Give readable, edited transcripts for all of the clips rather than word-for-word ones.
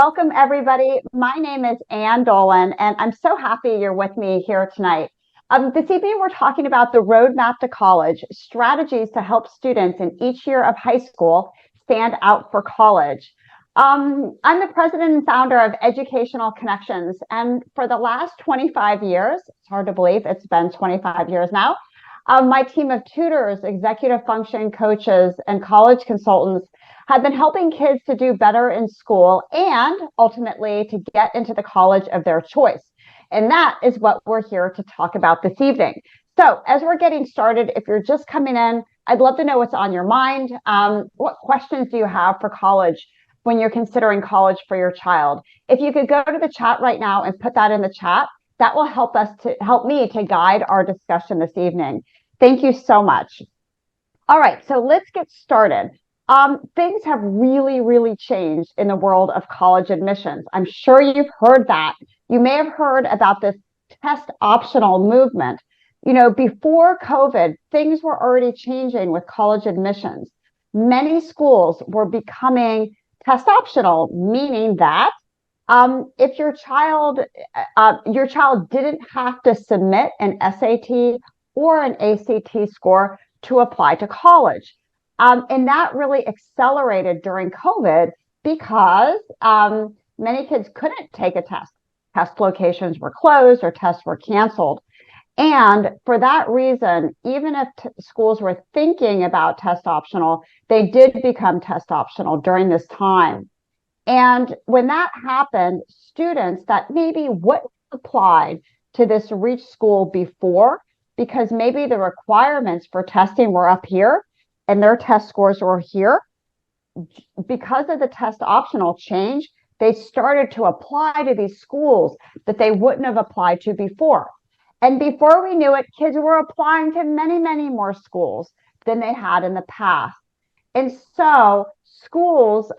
Welcome, everybody. My name is Ann Dolan, and I'm so happy you're with me here tonight. This evening, we're talking about the roadmap to college, strategies to help students in each year of high school stand out for college. I'm the president and founder of Educational Connections, and for the last 25 years, it's hard to believe it's been 25 years now, my team of tutors, executive function coaches, and college consultants have been helping kids to do better in school and ultimately to get into the college of their choice. And that is what we're here to talk about this evening. So as we're getting started, if you're just coming in, I'd love to know what's on your mind. What questions do you have for college when you're considering college for your child? If you could go to the chat right now and put that in the chat, that will help me to guide our discussion this evening. Thank you so much. All right, so let's get started. Things have really changed in the world of college admissions. I'm sure you've heard that. You may have heard about this test optional movement. You know, before COVID, things were already changing with college admissions. Many schools were becoming test optional, meaning that if your child didn't have to submit an SAT or an ACT score to apply to college. And that really accelerated during COVID because many kids couldn't take a test. Test locations were closed or tests were canceled. And for that reason, even if schools were thinking about test optional, they did become test optional during this time. And when that happened, students that maybe wouldn't have applied to this REACH school before, because maybe the requirements for testing were up here and their test scores were here, because of the test optional change, they started to apply to these schools that they wouldn't have applied to before. And before we knew it, kids were applying to many more schools than they had in the past. And so schools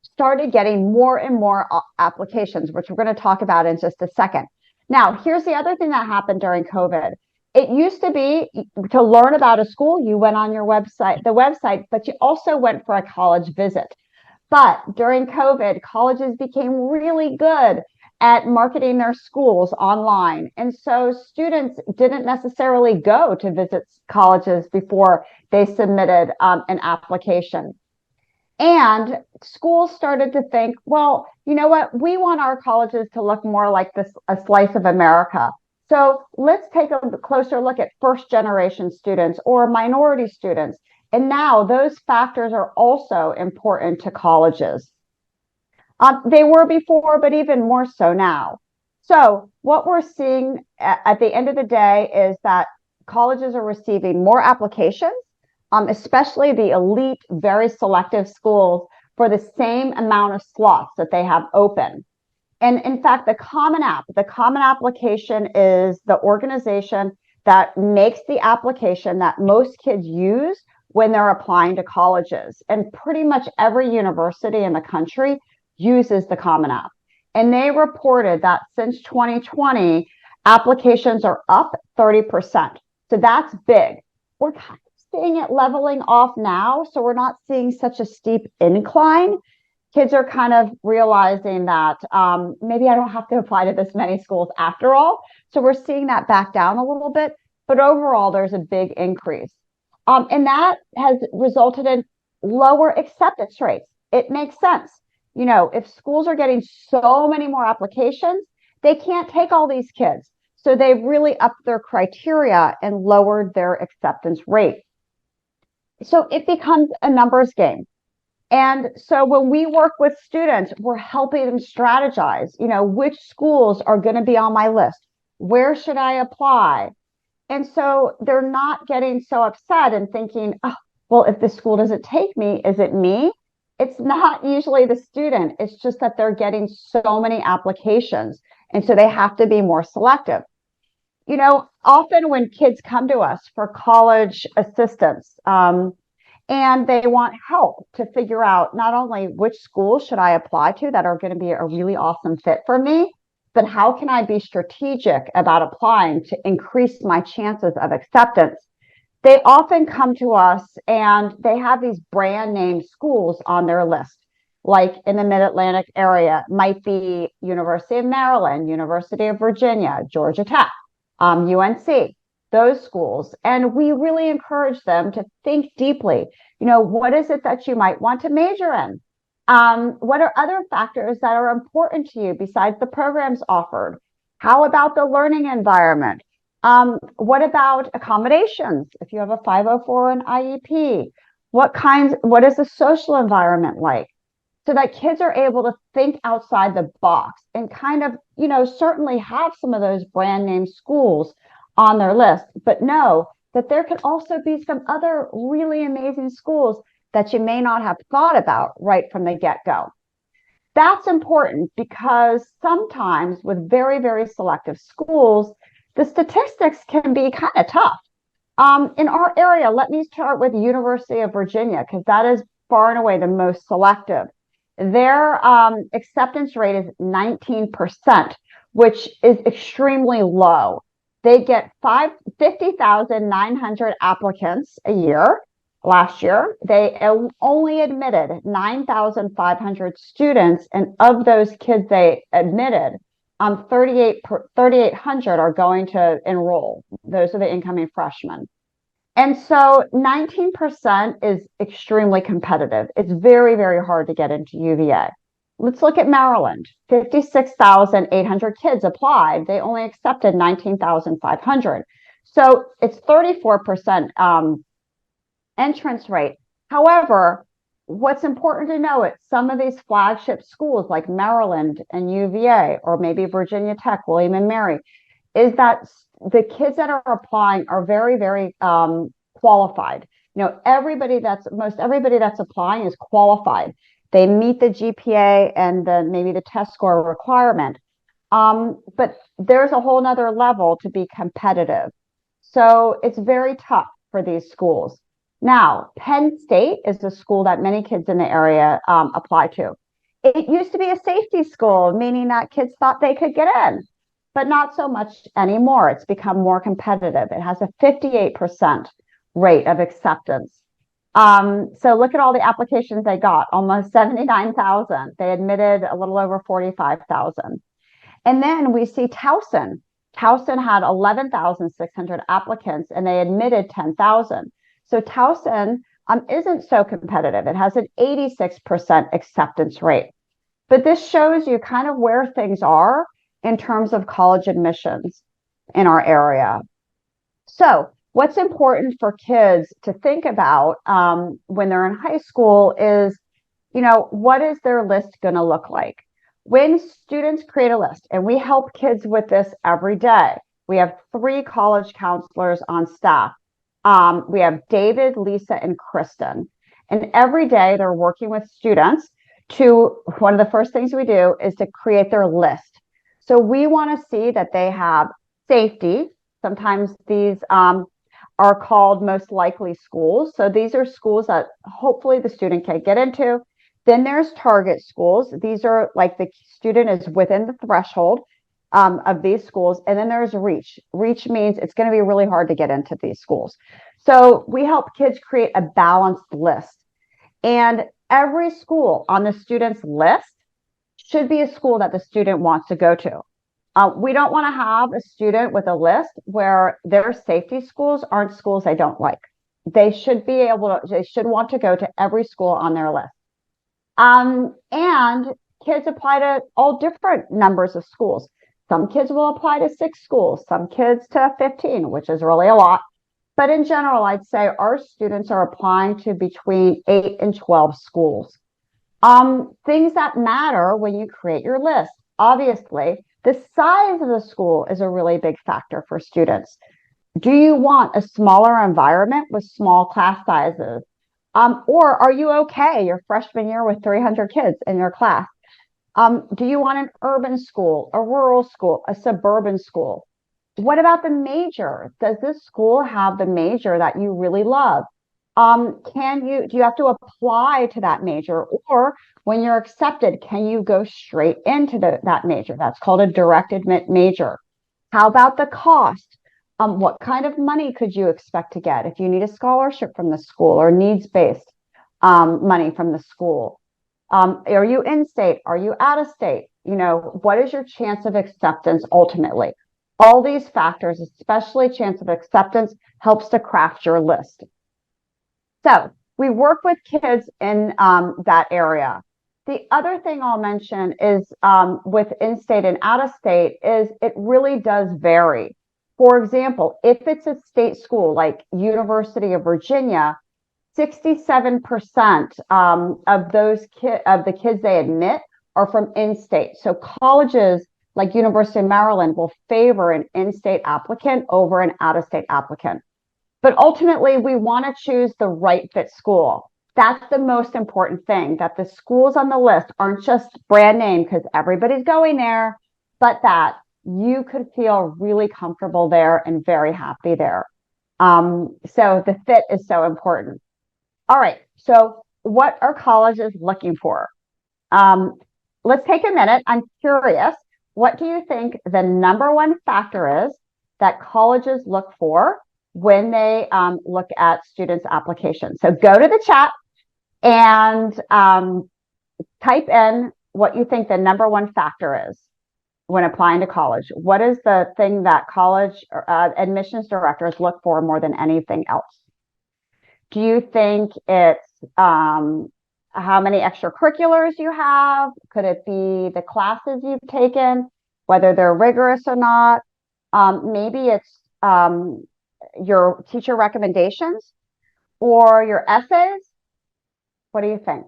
started getting more and more applications, which we're going to talk about in just a second. Now, here's the other thing that happened during COVID. It used to be to learn about a school, you went on the website, but you also went for a college visit. But during COVID, colleges became really good at marketing their schools online. And so students didn't necessarily go to visit colleges before they submitted an application. And schools started to think, well, you know what? We want our colleges to look more like a slice of America. So let's take a closer look at first generation students or minority students. And now those factors are also important to colleges. They were before, but even more so now. So what we're seeing at the end of the day is that colleges are receiving more applications, especially the elite, very selective schools, for the same amount of slots that they have open. And in fact, the Common Application is the organization that makes the application that most kids use when they're applying to colleges. And pretty much every university in the country uses the Common App. And they reported that since 2020, applications are up 30%. So that's big. We're kind of seeing it leveling off now, so we're not seeing such a steep incline. Kids are kind of realizing that maybe I don't have to apply to this many schools after all. So we're seeing that back down a little bit, but overall there's a big increase. And that has resulted in lower acceptance rates. It makes sense. You know, if schools are getting so many more applications, they can't take all these kids. So they've really upped their criteria and lowered their acceptance rate. So it becomes a numbers game. And so when we work with students, we're helping them strategize, you know, which schools are going to be on my list? Where should I apply? And so they're not getting so upset and thinking, oh, well, if the school doesn't take me, is it me? It's not usually the student. It's just that they're getting so many applications. And so they have to be more selective. You know, often when kids come to us for college assistance, and they want help to figure out not only which schools should I apply to that are going to be a really awesome fit for me, but how can I be strategic about applying to increase my chances of acceptance? They often come to us and they have these brand name schools on their list. like in the Mid-Atlantic area, might be University of Maryland, University of Virginia, Georgia Tech, UNC, those schools. And we really encourage them to think deeply. What is it that you might want to major in? What are other factors that are important to you besides the programs offered? How about the learning environment? What about accommodations? If you have a 504 and IEP, what is the social environment like? So that kids are able to think outside the box and kind of, certainly have some of those brand name schools on their list, but know that there can also be some other really amazing schools that you may not have thought about right from the get-go. That's important because sometimes with very, very selective schools, the statistics can be kind of tough. In our area, let me start with University of Virginia, because that is far and away the most selective. Their acceptance rate is 19%, which is extremely low. They get 50,900 applicants a year. Last year, they only admitted 9,500 students, and of those kids they admitted, 3,800 are going to enroll. Those are the incoming freshmen. And so 19% is extremely competitive. It's very, very hard to get into UVA. Let's look at Maryland. 56,800 kids applied. They only accepted 19,500. So it's 34% entrance rate. However, what's important to know is some of these flagship schools like Maryland and UVA, or maybe Virginia Tech, William and Mary, is that the kids that are applying are very, very qualified. Everybody that's applying is qualified. They meet the GPA and maybe the test score requirement. But there's a whole nother level to be competitive. So it's very tough for these schools. Now, Penn State is the school that many kids in the area apply to. It used to be a safety school, meaning that kids thought they could get in, but not so much anymore. It's become more competitive. It has a 58% rate of acceptance. So look at all the applications they got, almost 79,000. They admitted a little over 45,000. And then we see Towson. Towson had 11,600 applicants and they admitted 10,000. So Towson isn't so competitive. It has an 86% acceptance rate. But this shows you kind of where things are in terms of college admissions in our area. So what's important for kids to think about when they're in high school is, what is their list going to look like? When students create a list, and we help kids with this every day, we have 3 college counselors on staff. We have David, Lisa, and Kristen. And every day they're working with students one of the first things we do is to create their list. So we want to see that they have safety. Sometimes these are called most likely schools. So these are schools that hopefully the student can get into. Then there's target schools. These are like the student is within the threshold of these schools. And then there's reach. Reach means it's going to be really hard to get into these schools. So we help kids create a balanced list. And every school on the student's list should be a school that the student wants to go to. We don't want to have a student with a list where their safety schools aren't schools they don't like. They should want to go to every school on their list. And kids apply to all different numbers of schools. Some kids will apply to 6 schools, some kids to 15, which is really a lot. But in general, I'd say our students are applying to between 8 and 12 schools. Things that matter when you create your list. Obviously, the size of the school is a really big factor for students. Do you want a smaller environment with small class sizes? Or are you okay your freshman year with 300 kids in your class? Do you want an urban school, a rural school, a suburban school? What about the major? Does this school have the major that you really love? Do you have to apply to that major? Or when you're accepted, can you go straight into that major? That's called a direct admit major. How about the cost? What kind of money could you expect to get if you need a scholarship from the school or needs-based money from the school? Are you in state? Are you out of state? What is your chance of acceptance ultimately? All these factors, especially chance of acceptance, helps to craft your list. So we work with kids in that area. The other thing I'll mention is with in-state and out-of-state is it really does vary. For example, if it's a state school like University of Virginia, 67% of the kids they admit are from in-state. So colleges like University of Maryland will favor an in-state applicant over an out-of-state applicant. But ultimately, we want to choose the right fit school. That's the most important thing, that the schools on the list aren't just brand name because everybody's going there, but that you could feel really comfortable there and very happy there. So the fit is so important. All right. So what are colleges looking for? Let's take a minute. I'm curious. What do you think the number one factor is that colleges look for when they look at students' applications? So go to the chat and type in what you think the number one factor is when applying to college. What is the thing that college admissions directors look for more than anything else? Do you think it's how many extracurriculars you have? Could it be the classes you've taken, whether they're rigorous or not? Maybe it's your teacher recommendations or your essays. What do you think?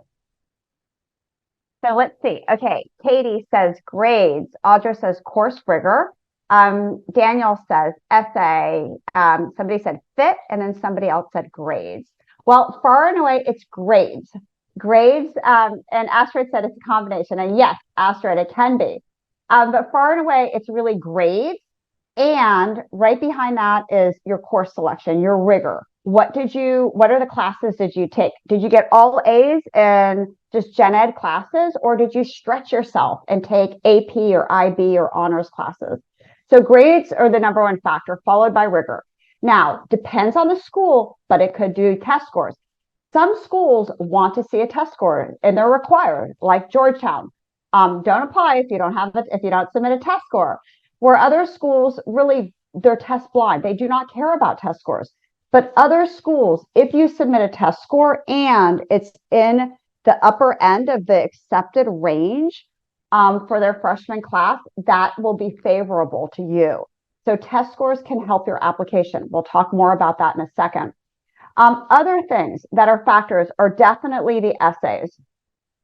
So let's see. Okay, Katie says grades. Audra says course rigor. Daniel says essay. Somebody said fit, and then somebody else said grades. Well, far and away, it's grades. Grades, and Astrid said it's a combination. And yes, Astrid, it can be. But far and away, it's really grades. And right behind that is your course selection, your rigor. What are the classes did you take? Did you get all A's in just gen ed classes, or did you stretch yourself and take AP or IB or honors classes? So grades are the number one factor, followed by rigor. Now, depends on the school, but it could do test scores. Some schools want to see a test score and they're required, like Georgetown. Don't apply if you don't have it, if you don't submit a test score. Where other schools really, they're test blind. They do not care about test scores. But other schools, if you submit a test score and it's in the upper end of the accepted range for their freshman class, that will be favorable to you. So test scores can help your application. We'll talk more about that in a second. Other things that are factors are definitely the essays.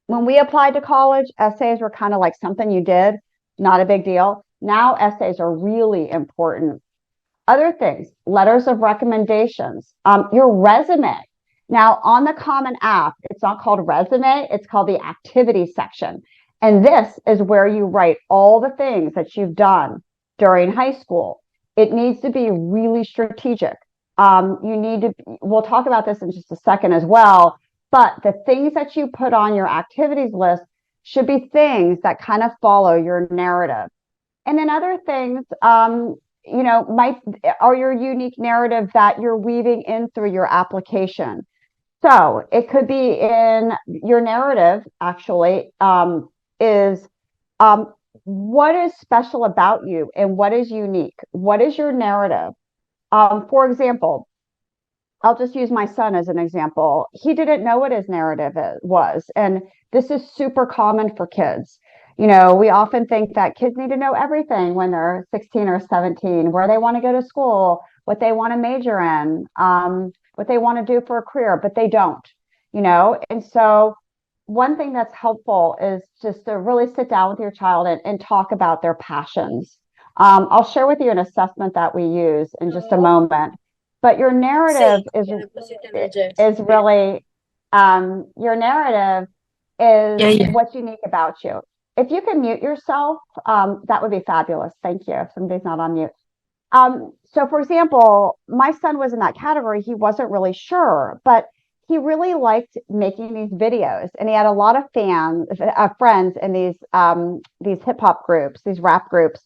When we applied to college, essays were kind of like something you did, not a big deal. Now essays are really important. Other things, letters of recommendations, your resume. Now on the Common App, it's not called resume, it's called the activity section. And this is where you write all the things that you've done during high school. It needs to be really strategic. We'll talk about this in just a second as well, but the things that you put on your activities list should be things that kind of follow your narrative. And then other things, are your unique narrative that you're weaving in through your application. So it could be in your narrative, actually, is what is special about you and what is unique? What is your narrative? For example, I'll just use my son as an example. He didn't know what his narrative was. And this is super common for kids. We often think that kids need to know everything when they're 16 or 17, where they want to go to school, what they want to major in, what they want to do for a career, but they don't, And so one thing that's helpful is just to really sit down with your child and talk about their passions. I'll share with you an assessment that we use in just a moment. But your narrative is really, your narrative is what's unique about you. If you can mute yourself, that would be fabulous. Thank you. If somebody's not on mute. So for example, my son was in that category. He wasn't really sure, but he really liked making these videos, and he had a lot of friends in these hip hop groups, these rap groups.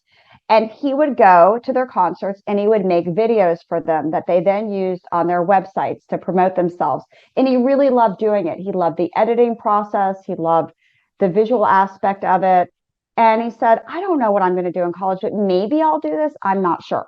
And he would go to their concerts and he would make videos for them that they then used on their websites to promote themselves. And he really loved doing it. He loved the editing process. He loved the visual aspect of it. And he said, I don't know what I'm going to do in college, but maybe I'll do this. I'm not sure.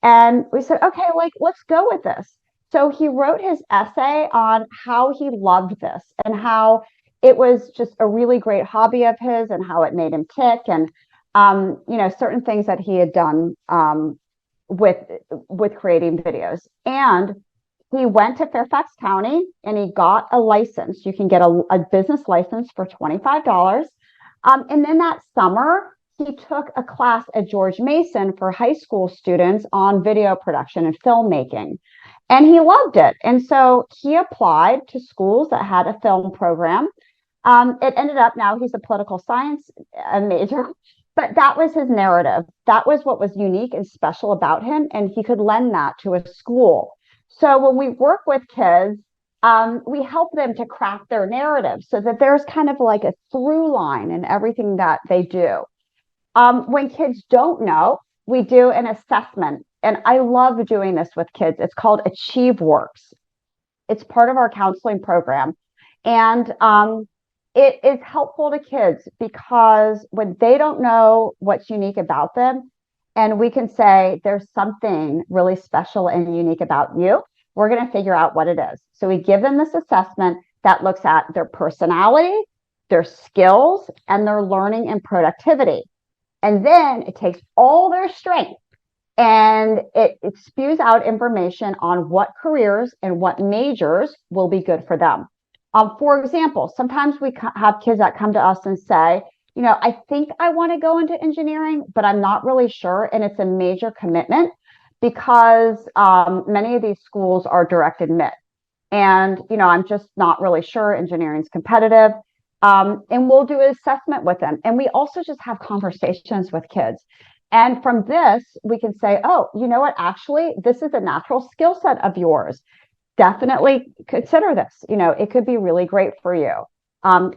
And we said, okay, like, let's go with this. So he wrote his essay on how he loved this and how it was just a really great hobby of his and how it made him tick, and certain things that he had done with creating videos. And he went to Fairfax County and he got a license. You can get a business license for $25. And then that summer, he took a class at George Mason for high school students on video production and filmmaking. And he loved it. And so he applied to schools that had a film program. It ended up, now he's a political science major, but that was his narrative. That was what was unique and special about him. And he could lend that to a school. So when we work with kids, we help them to craft their narrative so that there's kind of like a through line in everything that they do. When kids don't know, we do an assessment. And I love doing this with kids. It's called AchieveWorks. It's part of our counseling program. And it is helpful to kids because when they don't know what's unique about them, and we can say, there's something really special and unique about you, we're going to figure out what it is. So we give them this assessment that looks at their personality, their skills, and their learning and productivity. And then it takes all their strengths and it spews out information on what careers and what majors will be good for them. For example, sometimes we have kids that come to us and say, I think I want to go into engineering, but I'm not really sure. And it's a major commitment because many of these schools are direct admit. And, I'm just not really sure. Engineering is competitive. And we'll do an assessment with them. And we also just have conversations with kids. And from this, we can say, oh, you know what? Actually, this is a natural skill set of yours. Definitely consider this. It could be really great for you.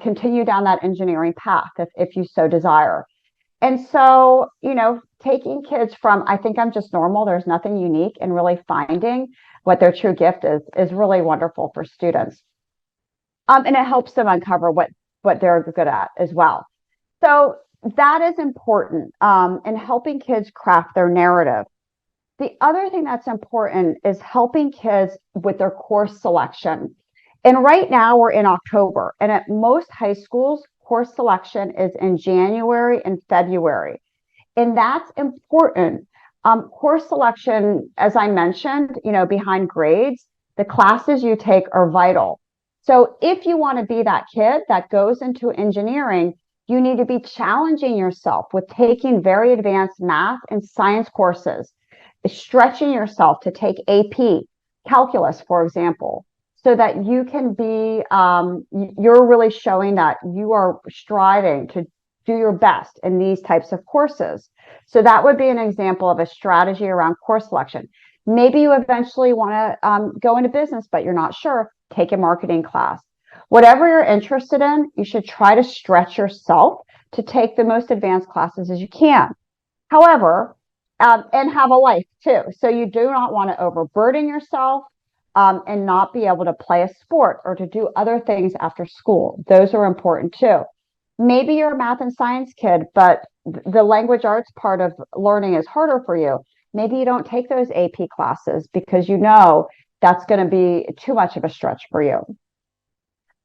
Continue down that engineering path if you so desire. And so, taking kids from, I think I'm just normal, there's nothing unique, and really finding what their true gift is really wonderful for students. And it helps them uncover what they're good at as well. So that is important in helping kids craft their narrative. The other thing that's important is helping kids with their course selection. And right now we're in October, and at most high schools, course selection is in January and February. And that's important. Course selection, as I mentioned, behind grades, the classes you take are vital. So if you want to be that kid that goes into engineering, you need to be challenging yourself with taking very advanced math and science courses, stretching yourself to take AP, calculus, for example, so that you can be, you're really showing that you are striving to do your best in these types of courses. So that would be an example of a strategy around course selection. Maybe you eventually want to go into business, but you're not sure. Take a marketing class. Whatever you're interested in, you should try to stretch yourself to take the most advanced classes as you can. However, and have a life too. So you do not want to overburden yourself and not be able to play a sport or to do other things after school. Those are important too. Maybe you're a math and science kid, but the language arts part of learning is harder for you. Maybe you don't take those AP classes because that's going to be too much of a stretch for you.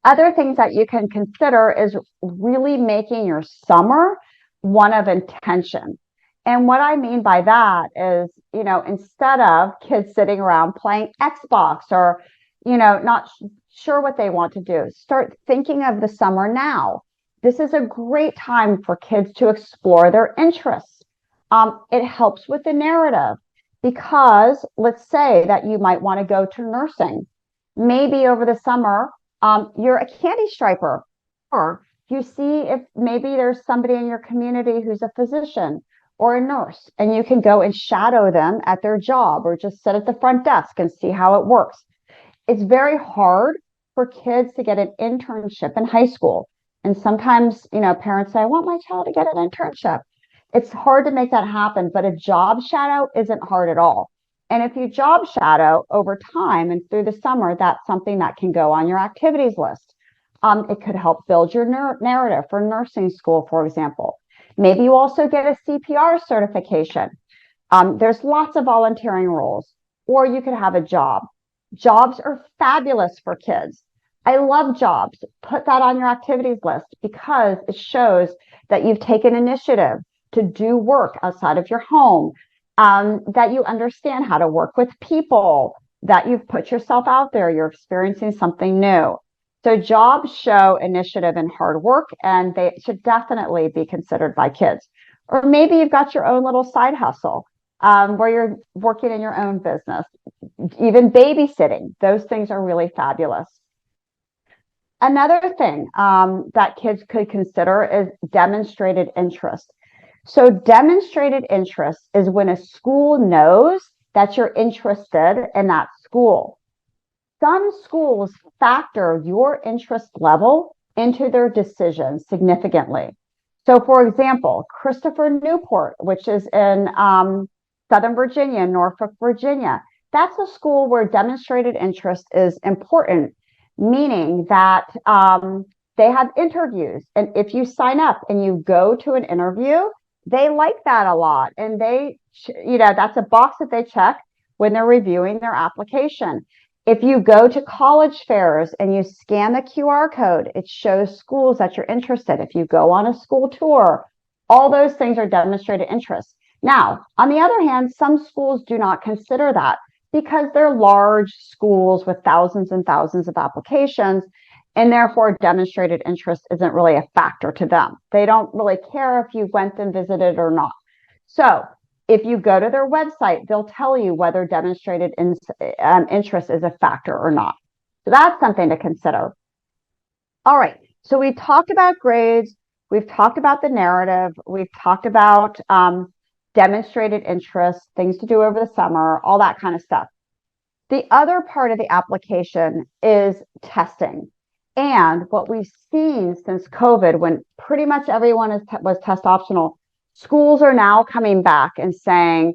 Other things that you can consider is really making your summer one of intention. And what I mean by that is, instead of kids sitting around playing Xbox or, not sure what they want to do, start thinking of the summer now. This is a great time for kids to explore their interests. It helps with the narrative because let's say that you might want to go to nursing. Maybe over the summer, you're a candy striper, or you see if maybe there's somebody in your community who's a physician or a nurse, and you can go and shadow them at their job or just sit at the front desk and see how it works. It's very hard for kids to get an internship in high school. And sometimes, parents say, I want my child to get an internship. It's hard to make that happen, but a job shadow isn't hard at all. And if you job shadow over time and through the summer, that's something that can go on your activities list. It could help build your narrative for nursing school, for example. Maybe you also get a CPR certification. There's lots of volunteering roles, or you could have a job. Jobs are fabulous for kids. I love jobs. Put that on your activities list because it shows that you've taken initiative to do work outside of your home, that you understand how to work with people, that you've put yourself out there, you're experiencing something new. So jobs show initiative and hard work, and they should definitely be considered by kids. Or maybe you've got your own little side hustle where you're working in your own business, even babysitting. Those things are really fabulous. Another thing that kids could consider is demonstrated interest. So demonstrated interest is when a school knows that you're interested in that school. Some schools factor your interest level into their decisions significantly. So for example, Christopher Newport, which is in Southern Virginia, Norfolk, Virginia, that's a school where demonstrated interest is important, meaning that they have interviews. And if you sign up and you go to an interview, they like that a lot. And that's a box that they check when they're reviewing their application. If you go to college fairs and you scan the QR code, it shows schools that you're interested. If you go on a school tour, all those things are demonstrated interest. Now, on the other hand, some schools do not consider that because they're large schools with thousands and thousands of applications, and therefore demonstrated interest isn't really a factor to them. They don't really care if you went and visited or not. So if you go to their website, they'll tell you whether demonstrated interest is a factor or not. So that's something to consider. All right, so we talked about grades, we've talked about the narrative, we've talked about demonstrated interest, things to do over the summer, all that kind of stuff. The other part of the application is testing. And what we've seen since COVID, when pretty much everyone was test optional, schools are now coming back and saying,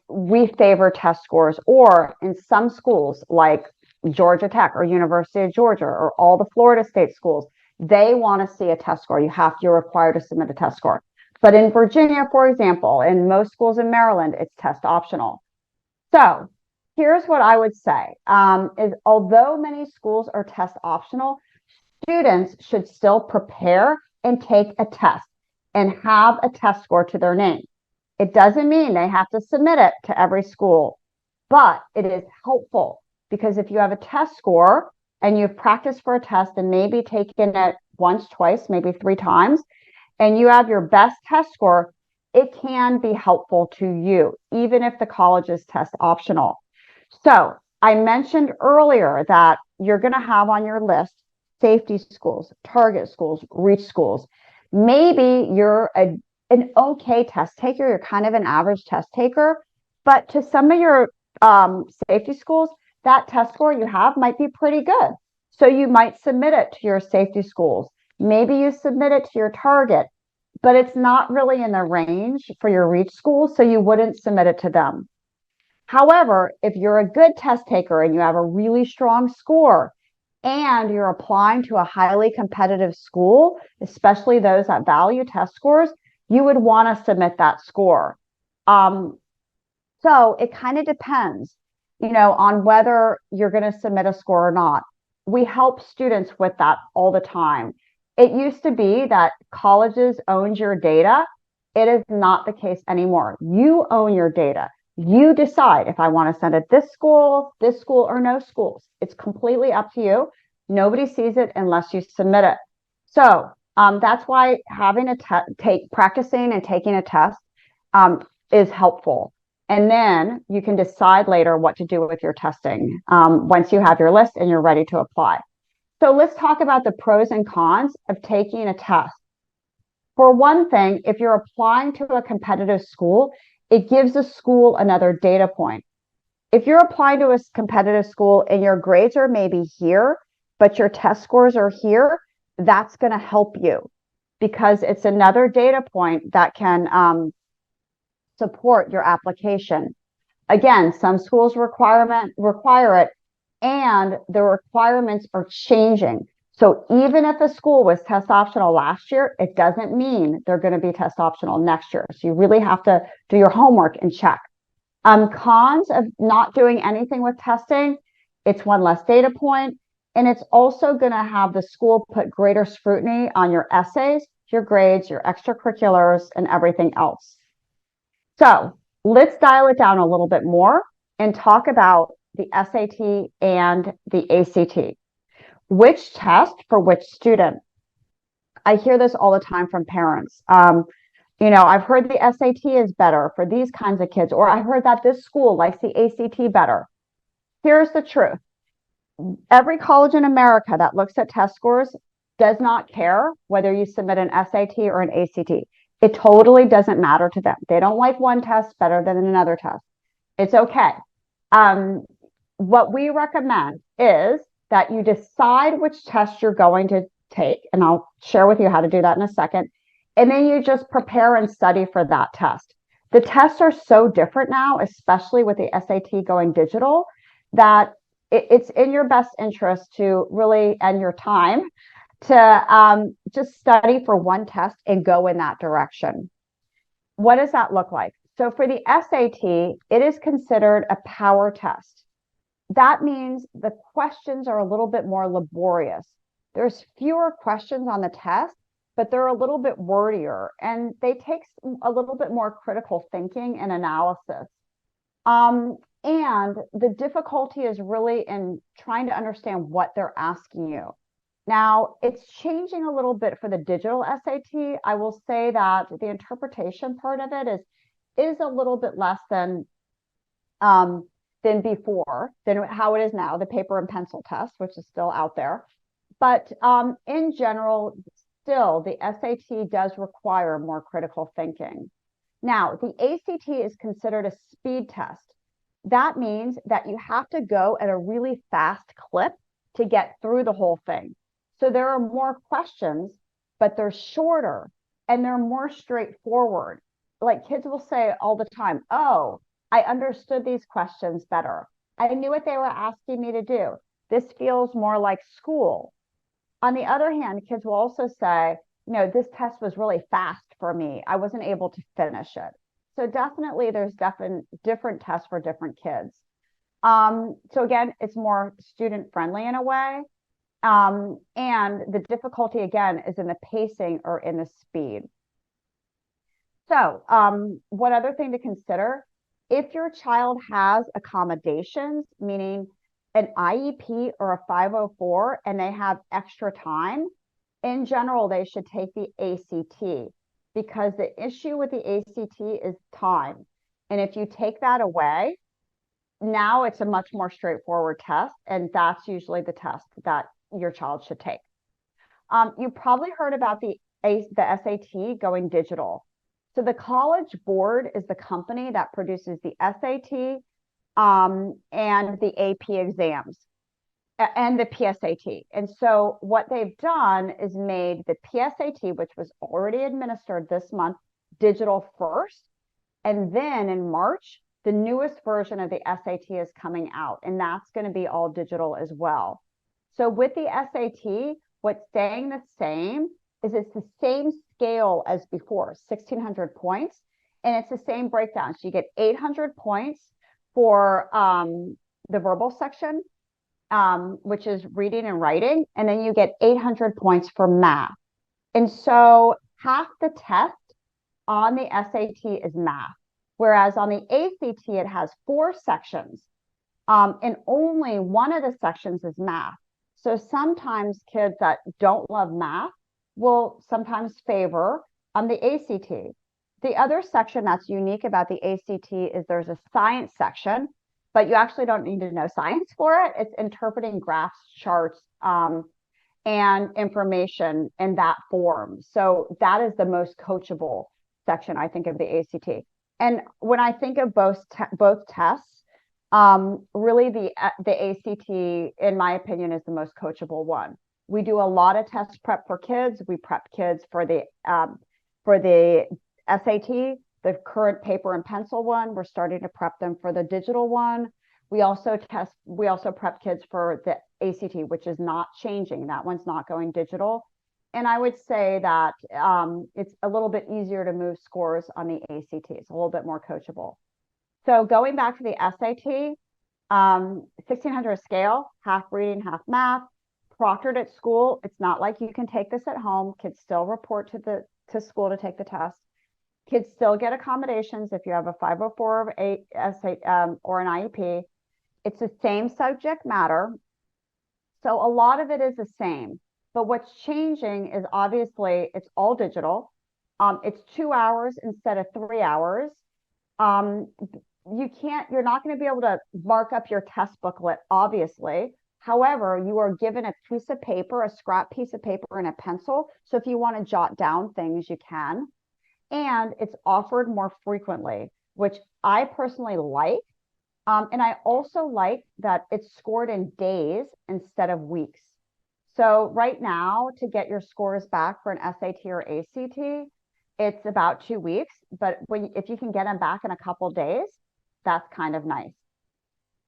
we favor test scores, or in some schools like Georgia Tech or University of Georgia or all the Florida state schools, they want to see a test score. You're required to submit a test score. But in Virginia, for example, in most schools in Maryland, it's test optional. So here's what I would say, is although many schools are test optional, students should still prepare and take a test and have a test score to their name. It doesn't mean they have to submit it to every school, but it is helpful because if you have a test score and you've practiced for a test and maybe taken it once, twice, maybe 3 times, and you have your best test score, it can be helpful to you, even if the college is test optional. So I mentioned earlier that you're going to have on your list safety schools, target schools, reach schools. Maybe you're an okay test taker, you're kind of an average test taker, but to some of your safety schools, that test score you have might be pretty good. So you might submit it to your safety schools. Maybe you submit it to your target, but it's not really in the range for your reach schools, so you wouldn't submit it to them. However, if you're a good test taker and you have a really strong score and you're applying to a highly competitive school, especially those that value test scores, you would want to submit that score. So it kind of depends, on whether you're going to submit a score or not. We help students with that all the time. It used to be that colleges owned your data. It is not the case anymore. You own your data. You decide if I want to send it this school, or no schools. It's completely up to you. Nobody sees it unless you submit it. So that's why having practicing and taking a test is helpful. And then you can decide later what to do with your testing once you have your list and you're ready to apply. So let's talk about the pros and cons of taking a test. For one thing, if you're applying to a competitive school, it gives the school another data point. If you're applying to a competitive school and your grades are maybe here, but your test scores are here, that's going to help you because it's another data point that can support your application. Again, some schools require it, and the requirements are changing. So even if a school was test optional last year, it doesn't mean they're going to be test optional next year. So you really have to do your homework and check. Cons of not doing anything with testing, it's one less data point, and it's also going to have the school put greater scrutiny on your essays, your grades, your extracurriculars, and everything else. So let's dial it down a little bit more and talk about the SAT and the ACT. Which test for which student? I hear this all the time from parents. I've heard the SAT is better for these kinds of kids, or I heard that this school likes the ACT better. Here's the truth. Every college in America that looks at test scores does not care whether you submit an SAT or an ACT. It totally doesn't matter to them. They don't like one test better than another test. It's okay. What we recommend is that you decide which test you're going to take, and I'll share with you how to do that in a second. And then you just prepare and study for that test. The tests are so different now, especially with the SAT going digital, that it's in your best interest to really end your time to just study for one test and go in that direction. What does that look like? So for the SAT, it is considered a power test. That means the questions are a little bit more laborious. There's fewer questions on the test, but they're a little bit wordier, and they take a little bit more critical thinking and analysis. And the difficulty is really in trying to understand what they're asking you. Now, it's changing a little bit for the digital SAT. I will say that the interpretation part of it is a little bit less than before, than how it is now, the paper and pencil test, which is still out there. But in general, still, the SAT does require more critical thinking. Now, the ACT is considered a speed test. That means that you have to go at a really fast clip to get through the whole thing. So there are more questions, but they're shorter and they're more straightforward. Like kids will say all the time, oh, I understood these questions better. I knew what they were asking me to do. This feels more like school. On the other hand, kids will also say, this test was really fast for me. I wasn't able to finish it. So definitely there's different tests for different kids. So again, it's more student friendly in a way. And the difficulty again is in the pacing or in the speed. So one other thing to consider, if your child has accommodations, meaning an IEP or a 504, and they have extra time, in general, they should take the ACT, because the issue with the ACT is time. And if you take that away, now it's a much more straightforward test, and that's usually the test that your child should take. You probably heard about the SAT going digital. So the College Board is the company that produces the SAT and the AP exams and the PSAT. And so what they've done is made the PSAT, which was already administered this month, digital first. And then in March, the newest version of the SAT is coming out, and that's going to be all digital as well. So with the SAT, what's staying the same is it's the same scale as before, 1,600 points, and it's the same breakdown. So you get 800 points for the verbal section, which is reading and writing, and then you get 800 points for math. And so half the test on the SAT is math, whereas on the ACT, it has 4 sections, and only one of the sections is math. So sometimes kids that don't love math will sometimes favor the ACT. The other section that's unique about the ACT is there's a science section, but you actually don't need to know science for it. It's interpreting graphs, charts, and information in that form. So that is the most coachable section, I think, of the ACT. And when I think of both tests, really the ACT, in my opinion, is the most coachable one. We do a lot of test prep for kids. We prep kids for the SAT, the current paper and pencil one. We're starting to prep them for the digital one. We also prep kids for the ACT, which is not changing. That one's not going digital. And I would say that it's a little bit easier to move scores on the ACT. It's a little bit more coachable. So going back to the SAT, 1600 scale, half reading, half math, proctored at school. It's not like you can take this at home. Kids still report to school to take the test. Kids still get accommodations if you have a 504 or or an IEP. It's the same subject matter. So a lot of it is the same. But what's changing is obviously it's all digital. It's 2 hours instead of 3 hours. You're not going to be able to mark up your test booklet, obviously. However, you are given a piece of paper, a scrap piece of paper and a pencil. So if you want to jot down things, you can. And it's offered more frequently, which I personally like. And I also like that it's scored in days instead of weeks. So right now, to get your scores back for an SAT or ACT, it's about 2 weeks. But if you can get them back in a couple days, that's kind of nice.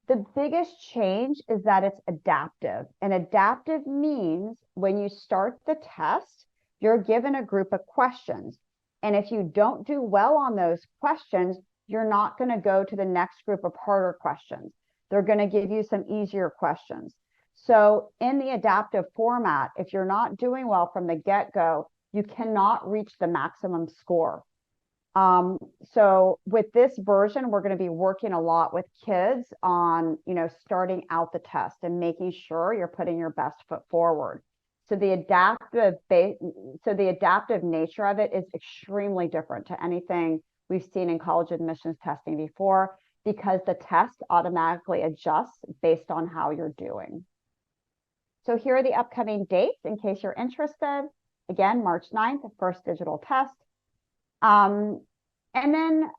The biggest change is that it's adaptive. And adaptive means when you start the test, you're given a group of questions. And if you don't do well on those questions, you're not going to go to the next group of harder questions. They're going to give you some easier questions. So in the adaptive format, if you're not doing well from the get-go, you cannot reach the maximum score. So with this version, we're going to be working a lot with kids on, starting out the test and making sure you're putting your best foot forward. So the adaptive nature of it is extremely different to anything we've seen in college admissions testing before, because the test automatically adjusts based on how you're doing. So here are the upcoming dates in case you're interested. Again, March 9th, the first digital test. And then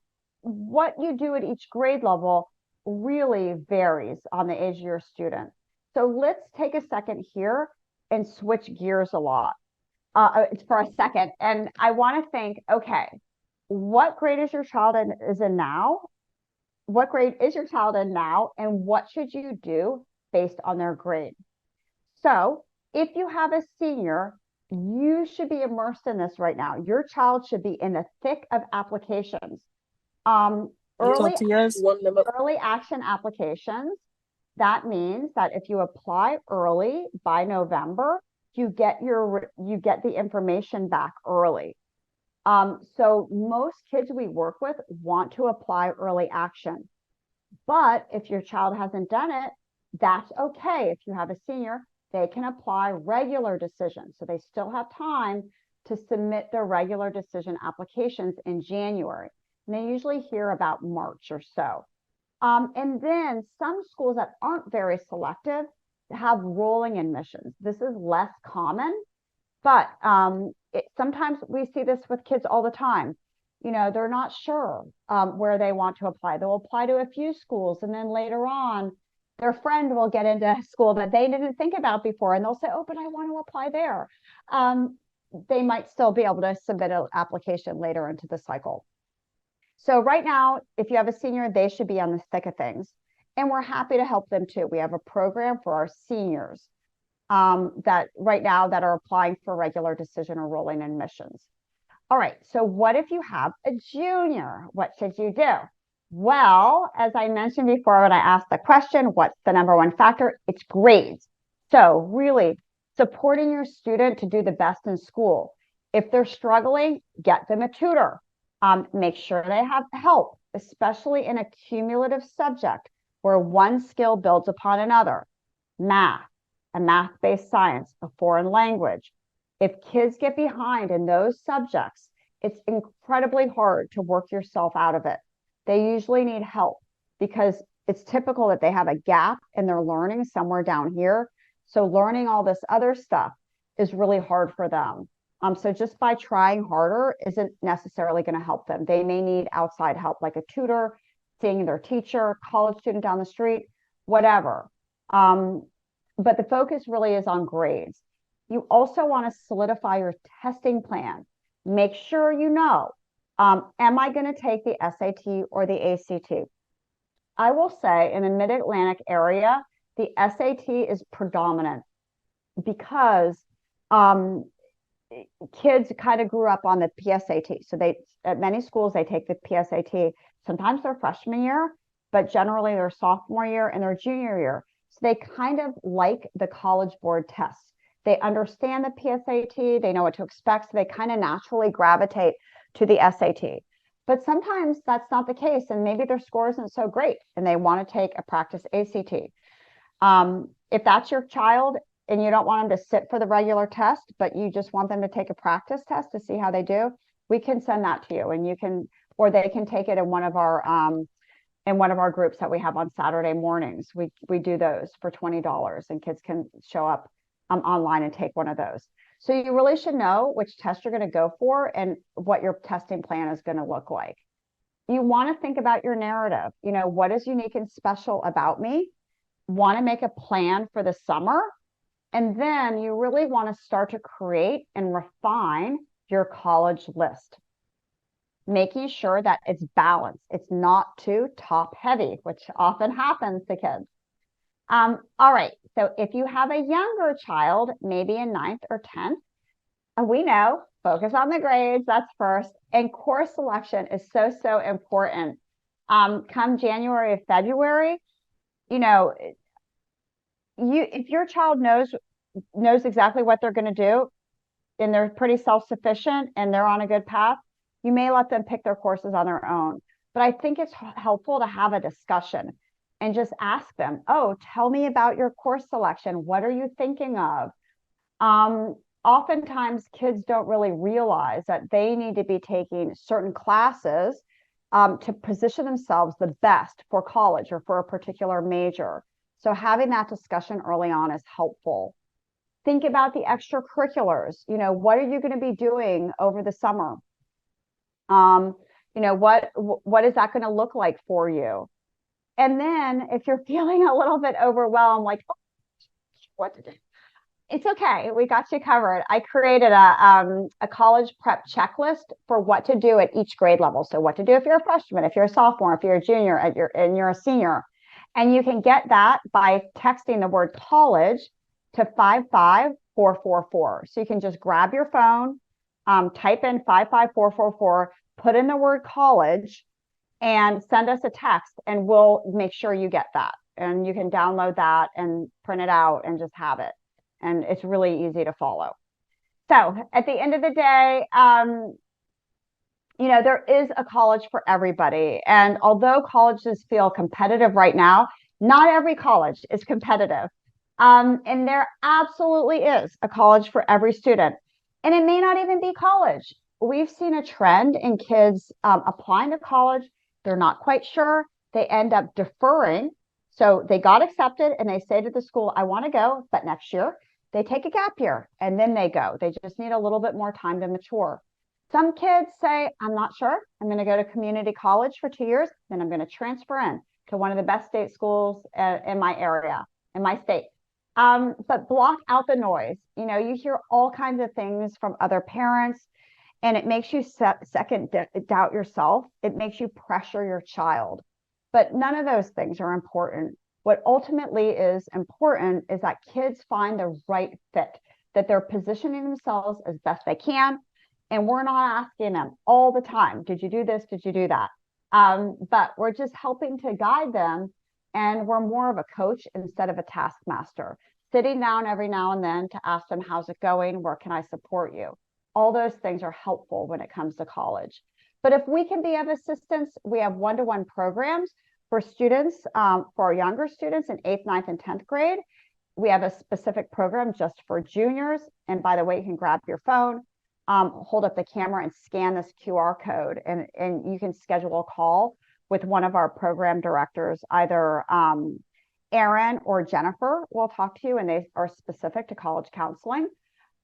what you do at each grade level really varies on the age of your student. So let's take a second here and switch gears a lot for a second. And I want to think, okay, what grade is your child in now? What grade is your child in now? And what should you do based on their grade? So if you have a senior, you should be immersed in this right now. Your child should be in the thick of applications. Early action applications. That means that if you apply early by November, you get the information back early. So most kids we work with want to apply early action. But if your child hasn't done it, that's okay. If you have a senior, they can apply regular decisions. So they still have time to submit their regular decision applications in January. And they usually hear about March or so. And then some schools that aren't very selective have rolling admissions. This is less common, but sometimes we see this with kids all the time. They're not sure where they want to apply. They'll apply to a few schools, and then later on, their friend will get into a school that they didn't think about before, and they'll say, oh, but I want to apply there. They might still be able to submit an application later into the cycle. So right now, if you have a senior, they should be on the thick of things. And we're happy to help them too. We have a program for our seniors that right now that are applying for regular decision or rolling admissions. All right, so what if you have a junior? What should you do? Well, as I mentioned before, when I asked the question, what's the number one factor? It's grades. So really supporting your student to do the best in school. If they're struggling, get them a tutor. Make sure they have help, especially in a cumulative subject where one skill builds upon another. Math, a math-based science, a foreign language. If kids get behind in those subjects, it's incredibly hard to work yourself out of it. They usually need help because it's typical that they have a gap in their learning somewhere down here. So learning all this other stuff is really hard for them. So just by trying harder isn't necessarily going to help them. They may need outside help, like a tutor, seeing their teacher, college student down the street, whatever. But the focus really is on grades. You also want to solidify your testing plan. Make sure you know, am I going to take the SAT or the ACT? I will say in the Mid-Atlantic area, the SAT is predominant because um, kids kind of grew up on the PSAT. So at many schools, they take the PSAT, sometimes their freshman year, but generally their sophomore year and their junior year. So they kind of like the College Board tests. They understand the PSAT, they know what to expect, so they kind of naturally gravitate to the SAT. But sometimes that's not the case, and maybe their score isn't so great, and they want to take a practice ACT. If that's your child and you don't want them to sit for the regular test, but you just want them to take a practice test to see how they do, we can send that to you, and you can, or they can take it in one of our groups that we have on Saturday mornings. We do those for $20, and kids can show up online and take one of those. So you really should know which test you're going to go for and what your testing plan is going to look like. You want to think about your narrative. You know, what is unique and special about me? Want to make a plan for the summer. And then you really want to start to create and refine your college list, making sure that it's balanced. It's not too top heavy, which often happens to kids. All right. So if you have a younger child, maybe in 9th or 10th, we know, focus on the grades, that's first. And course selection is so, so important. Come January or February, you know, if your child knows exactly what they're going to do and they're pretty self-sufficient and they're on a good path, you may let them pick their courses on their own. But I think it's helpful to have a discussion and just ask them, oh, tell me about your course selection. What are you thinking of? Oftentimes kids don't really realize that they need to be taking certain classes to position themselves the best for college or for a particular major. So having that discussion early on is helpful. Think about the extracurriculars. You know, what are you going to be doing over the summer? You know, what is that going to look like for you? And then if you're feeling a little bit overwhelmed, like, oh, what to do? It's okay. We got you covered. I created a college prep checklist for what to do at each grade level. So what to do if you're a freshman, if you're a sophomore, if you're a junior, and you're a senior. And you can get that by texting the word college to 55444. So you can just grab your phone, type in 55444, put in the word college, and send us a text, and we'll make sure you get that. And you can download that and print it out and just have it. And it's really easy to follow. So at the end of the day, you know, there is a college for everybody. And although colleges feel competitive right now, not every college is competitive. And there absolutely is a college for every student. And it may not even be college. We've seen a trend in kids applying to college. They're not quite sure. They end up deferring. So they got accepted and they say to the school, I want to go, but next year they take a gap year and then they go. They just need a little bit more time to mature. Some kids say, I'm not sure. I'm going to go to community college for 2 years. Then I'm going to transfer in to one of the best state schools in my area, in my state. But block out the noise. You know, you hear all kinds of things from other parents, and it makes you second doubt yourself. It makes you pressure your child. But none of those things are important. What ultimately is important is that kids find the right fit, that they're positioning themselves as best they can. And we're not asking them all the time, did you do this? Did you do that? But we're just helping to guide them. And we're more of a coach instead of a taskmaster, sitting down every now and then to ask them, how's it going? Where can I support you? All those things are helpful when it comes to college. But if we can be of assistance, we have one-to-one programs for students, for our younger students in 8th, 9th, and 10th grade. We have a specific program just for juniors. And by the way, you can grab your phone, hold up the camera and scan this QR code, and you can schedule a call with one of our program directors, either Erin or Jennifer will talk to you, and they are specific to college counseling.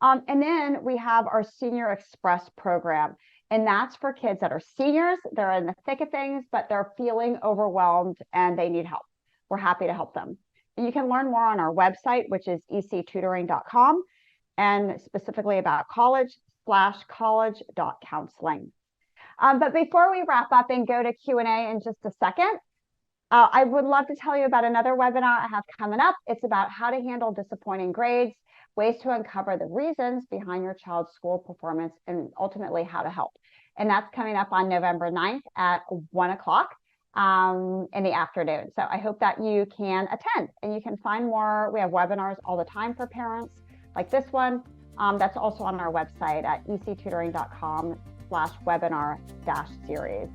And then we have our Senior Express program, and that's for kids that are seniors. They're in the thick of things, but they're feeling overwhelmed and they need help. We're happy to help them. And you can learn more on our website, which is ectutoring.com, and specifically about college/college.counseling. But before we wrap up and go to Q&A in just a second, I would love to tell you about another webinar I have coming up. It's about how to handle disappointing grades, ways to uncover the reasons behind your child's school performance, and ultimately how to help. And that's coming up on November 9th at 1 o'clock in the afternoon. So I hope that you can attend, and you can find more. We have webinars all the time for parents like this one. That's also on our website at ectutoring.com/webinar-series.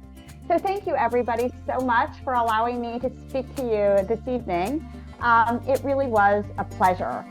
So thank you, everybody, so much for allowing me to speak to you this evening. It really was a pleasure.